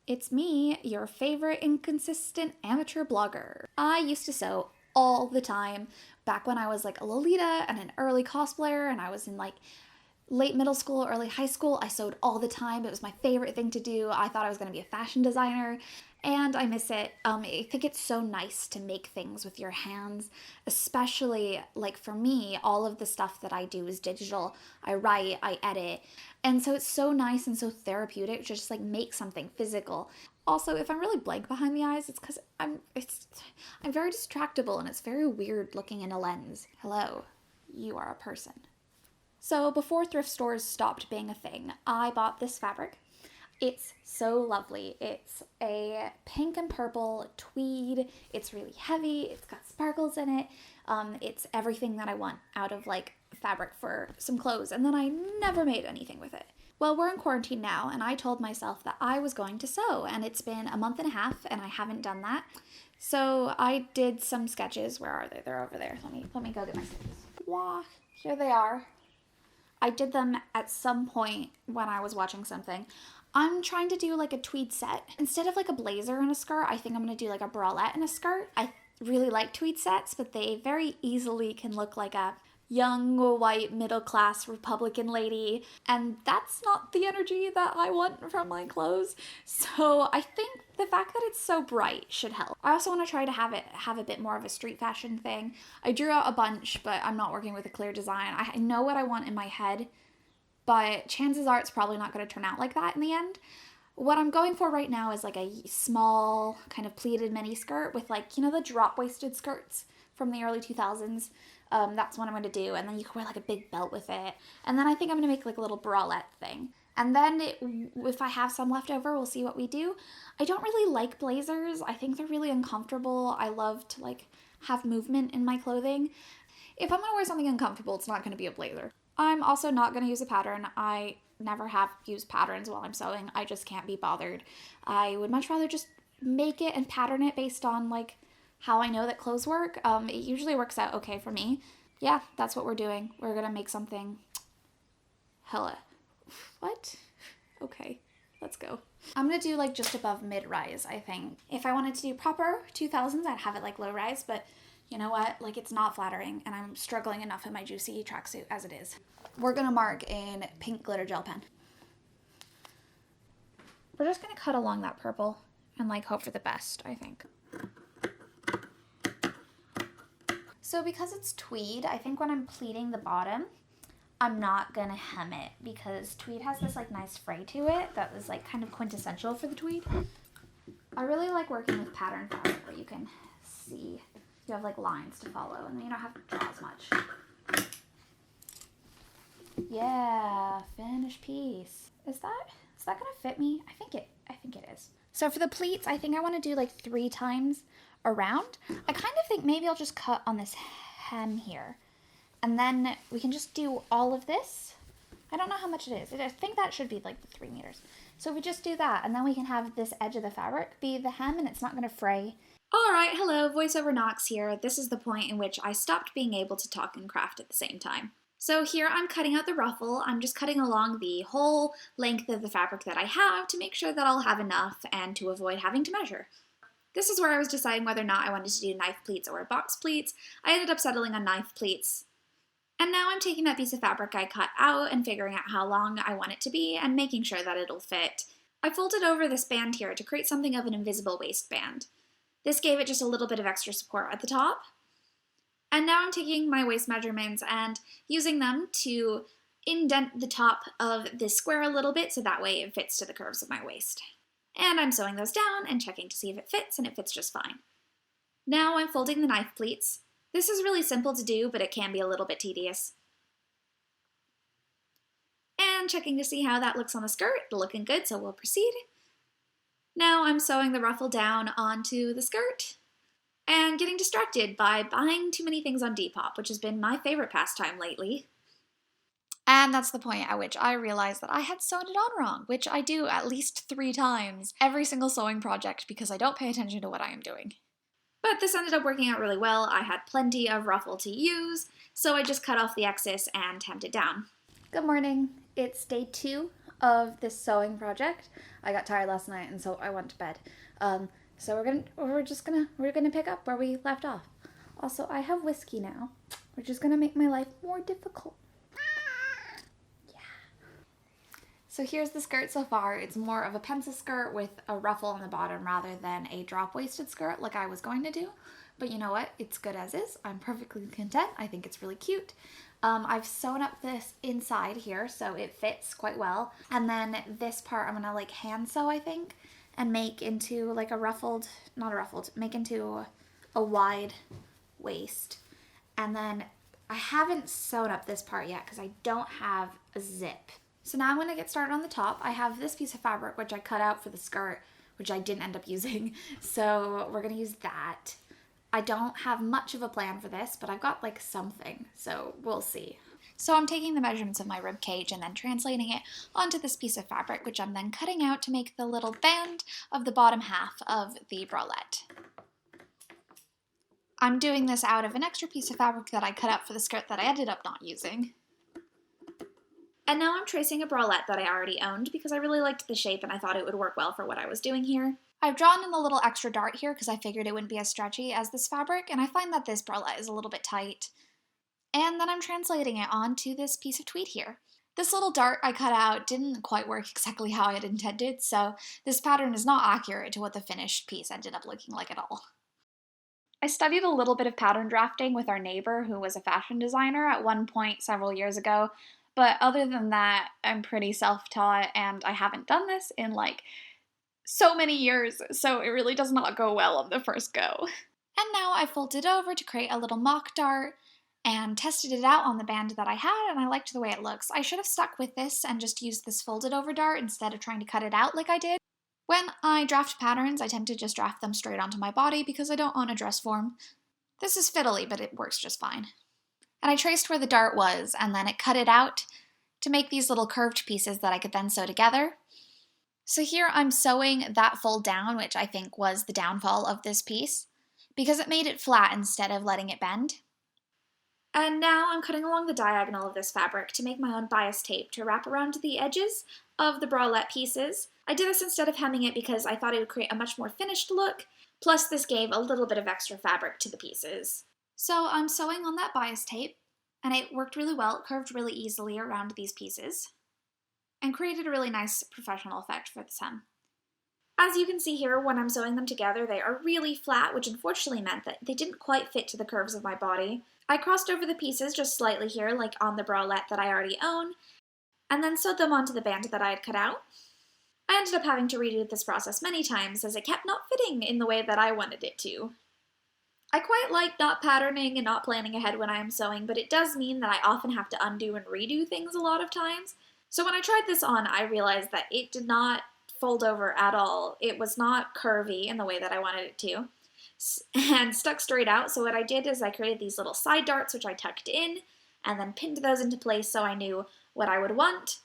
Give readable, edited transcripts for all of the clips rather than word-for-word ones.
It's me, your favorite inconsistent amateur blogger. I used to sew all the time back when I was like a Lolita and an early cosplayer, and I was in like late middle school, early high school. I sewed all the time. It was my favorite thing to do. I thought I was going to be a fashion designer, and I miss it. I think it's so nice to make things with your hands, especially like for me, all of the stuff that I do is digital. I write, I edit, and so it's so nice and so therapeutic to just like make something physical. Also, if I'm really blank behind the eyes, it's because I'm very distractible, and it's very weird looking in a lens. Hello, you are a person. So before thrift stores stopped being a thing, I bought this fabric. It's so lovely. It's a pink and purple tweed. It's really heavy. It's got sparkles in it. It's everything that I want out of like fabric for some clothes, and then I never made anything with it. Well, we're in quarantine now, and I told myself that I was going to sew, and it's been a month and a half, and I haven't done that. So I did some sketches. Where are they? They're over there. Let me go get my sketches. Wah, here they are. I did them at some point when I was watching something. I'm trying to do like a tweed set. Instead of like a blazer and a skirt, I think I'm going to do like a bralette and a skirt. I really like tweed sets, but they very easily can look like a young, white, middle-class Republican lady, and that's not the energy that I want from my clothes. So I think the fact that it's so bright should help. I also want to try to have it have a bit more of a street fashion thing. I drew out a bunch, but I'm not working with a clear design. I know what I want in my head, but chances are it's probably not going to turn out like that in the end. What I'm going for right now is like a small kind of pleated mini skirt with like, you know, the drop-waisted skirts from the early 2000s. That's what I'm going to do, and then you can wear like a big belt with it. And then I think I'm going to make like a little bralette thing. And then if I have some left over, we'll see what we do. I don't really like blazers. I think they're really uncomfortable. I love to like have movement in my clothing. If I'm going to wear something uncomfortable, it's not going to be a blazer. I'm also not going to use a pattern. I never have used patterns while I'm sewing. I just can't be bothered. I would much rather just make it and pattern it based on like how I know that clothes work. It usually works out okay for me. Yeah, that's what we're doing. We're gonna make something hella. What? Okay, let's go. I'm gonna do like just above mid-rise, I think. If I wanted to do proper 2000s, I'd have it like low-rise, but you know what? Like, it's not flattering, and I'm struggling enough in my juicy tracksuit as it is. We're gonna mark in pink glitter gel pen. We're just gonna cut along that purple and like hope for the best, I think. So because it's tweed, I think when I'm pleating the bottom, I'm not gonna hem it because tweed has this like nice fray to it that was like kind of quintessential for the tweed. I really like working with pattern fabric where you can see you have like lines to follow and you don't have to draw as much. Yeah, finished piece. Is that gonna fit me? I think it is. So for the pleats, I think I want to do like 3 times around. I kind of think maybe I'll just cut on this hem here, and then we can just do all of this. I don't know how much it is. I think that should be like 3 meters. So we just do that, and then we can have this edge of the fabric be the hem, and it's not going to fray. All right, hello, voiceover Knox here. This is the point in which I stopped being able to talk and craft at the same time. So here I'm cutting out the ruffle. I'm just cutting along the whole length of the fabric that I have to make sure that I'll have enough and to avoid having to measure. This is where I was deciding whether or not I wanted to do knife pleats or box pleats. I ended up settling on knife pleats. And now I'm taking that piece of fabric I cut out and figuring out how long I want it to be and making sure that it'll fit. I folded over this band here to create something of an invisible waistband. This gave it just a little bit of extra support at the top. And now I'm taking my waist measurements and using them to indent the top of this square a little bit so that way it fits to the curves of my waist. And I'm sewing those down and checking to see if it fits, and it fits just fine. Now I'm folding the knife pleats. This is really simple to do, but it can be a little bit tedious. And checking to see how that looks on the skirt. Looking good, so we'll proceed. Now I'm sewing the ruffle down onto the skirt and getting distracted by buying too many things on Depop, which has been my favorite pastime lately. And that's the point at which I realized that I had sewn it on wrong, which I do at least 3 times every single sewing project because I don't pay attention to what I am doing. But this ended up working out really well. I had plenty of ruffle to use, so I just cut off the excess and hemmed it down. Good morning. It's day 2 of this sewing project. I got tired last night and so I went to bed. So we're gonna pick up where we left off. Also, I have whiskey now, which is gonna make my life more difficult. Yeah. So here's the skirt so far. It's more of a pencil skirt with a ruffle on the bottom rather than a drop-waisted skirt like I was going to do. But you know what? It's good as is. I'm perfectly content. I think it's really cute. I've sewn up this inside here so it fits quite well. And then this part I'm gonna like hand sew, I think, and make into like a ruffled, not a ruffled, make into a wide waist. And then I haven't sewn up this part yet because I don't have a zip. So now I'm gonna get started on the top. I have this piece of fabric which I cut out for the skirt, which I didn't end up using. So we're gonna use that. I don't have much of a plan for this, but I've got like something, so we'll see. So I'm taking the measurements of my rib cage and then translating it onto this piece of fabric, which I'm then cutting out to make the little band of the bottom half of the bralette. I'm doing this out of an extra piece of fabric that I cut out for the skirt that I ended up not using. And now I'm tracing a bralette that I already owned because I really liked the shape and I thought it would work well for what I was doing here. I've drawn in a little extra dart here because I figured it wouldn't be as stretchy as this fabric, and I find that this bralette is a little bit tight. And then I'm translating it onto this piece of tweed here. This little dart I cut out didn't quite work exactly how I had intended, so this pattern is not accurate to what the finished piece ended up looking like at all. I studied a little bit of pattern drafting with our neighbor who was a fashion designer at one point several years ago, but other than that, I'm pretty self-taught and I haven't done this in like so many years, so it really does not go well on the first go. And now I folded over to create a little mock dart and tested it out on the band that I had, and I liked the way it looks. I should have stuck with this and just used this folded over dart instead of trying to cut it out like I did. When I draft patterns, I tend to just draft them straight onto my body because I don't own a dress form. This is fiddly, but it works just fine. And I traced where the dart was, and then it cut it out to make these little curved pieces that I could then sew together. So here I'm sewing that fold down, which I think was the downfall of this piece, because it made it flat instead of letting it bend. And now I'm cutting along the diagonal of this fabric to make my own bias tape to wrap around the edges of the bralette pieces. I did this instead of hemming it because I thought it would create a much more finished look, plus this gave a little bit of extra fabric to the pieces. So I'm sewing on that bias tape, and it worked really well. It curved really easily around these pieces, and created a really nice professional effect for this hem. As you can see here, when I'm sewing them together, they are really flat, which unfortunately meant that they didn't quite fit to the curves of my body. I crossed over the pieces just slightly here, like on the bralette that I already own, and then sewed them onto the band that I had cut out. I ended up having to redo this process many times as it kept not fitting in the way that I wanted it to. I quite like not patterning and not planning ahead when I am sewing, but it does mean that I often have to undo and redo things a lot of times. So when I tried this on, I realized that it did not fold over at all. It was not curvy in the way that I wanted it to, and stuck straight out. So what I did is I created these little side darts, which I tucked in, and then pinned those into place so I knew what I would want.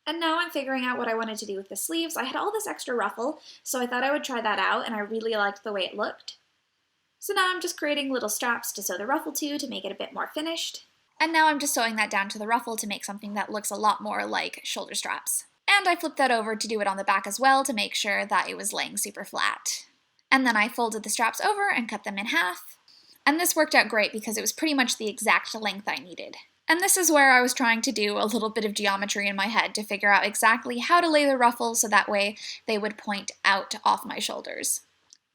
And now I'm figuring out what I wanted to do with the sleeves. I had all this extra ruffle, so I thought I would try that out, and I really liked the way it looked. So now I'm just creating little straps to sew the ruffle to make it a bit more finished. And now I'm just sewing that down to the ruffle to make something that looks a lot more like shoulder straps. And I flipped that over to do it on the back as well to make sure that it was laying super flat. And then I folded the straps over and cut them in half. And this worked out great because it was pretty much the exact length I needed. And this is where I was trying to do a little bit of geometry in my head to figure out exactly how to lay the ruffles so that way they would point out off my shoulders.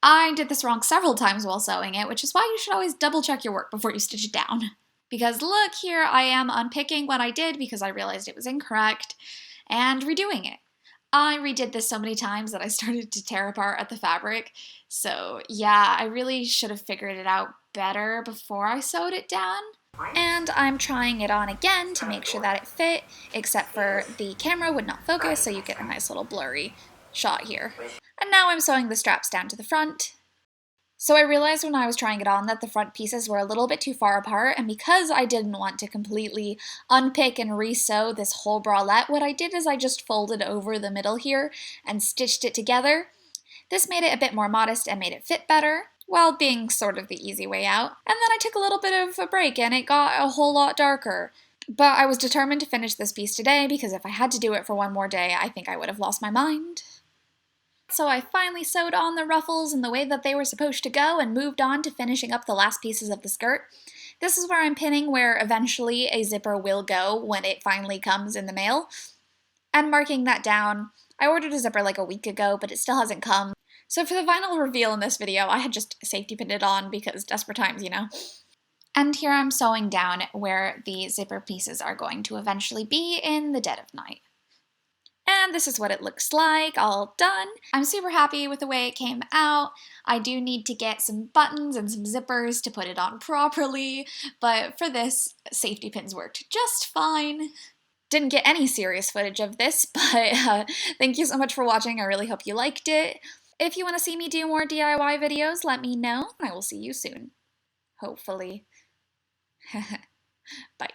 I did this wrong several times while sewing it, which is why you should always double check your work before you stitch it down. Because look, here I am unpicking what I did because I realized it was incorrect, and redoing it. I redid this so many times that I started to tear apart at the fabric, so yeah, I really should have figured it out better before I sewed it down. And I'm trying it on again to make sure that it fit, except for the camera would not focus, so you get a nice little blurry shot here. And now I'm sewing the straps down to the front. So I realized when I was trying it on that the front pieces were a little bit too far apart, and because I didn't want to completely unpick and re-sew this whole bralette, what I did is I just folded over the middle here and stitched it together. This made it a bit more modest and made it fit better, while being sort of the easy way out. And then I took a little bit of a break and it got a whole lot darker. But I was determined to finish this piece today because if I had to do it for one more day, I think I would have lost my mind. So I finally sewed on the ruffles in the way that they were supposed to go and moved on to finishing up the last pieces of the skirt. This is where I'm pinning where eventually a zipper will go when it finally comes in the mail. And marking that down, I ordered a zipper like a week ago, but it still hasn't come. So for the vinyl reveal in this video, I had just safety pinned it on because desperate times, you know. And here I'm sewing down where the zipper pieces are going to eventually be in the dead of night. And this is what it looks like, all done. I'm super happy with the way it came out. I do need to get some buttons and some zippers to put it on properly, but for this, safety pins worked just fine. Didn't get any serious footage of this, but thank you so much for watching. I really hope you liked it. If you want to see me do more DIY videos, let me know. I will see you soon. Hopefully. Bye.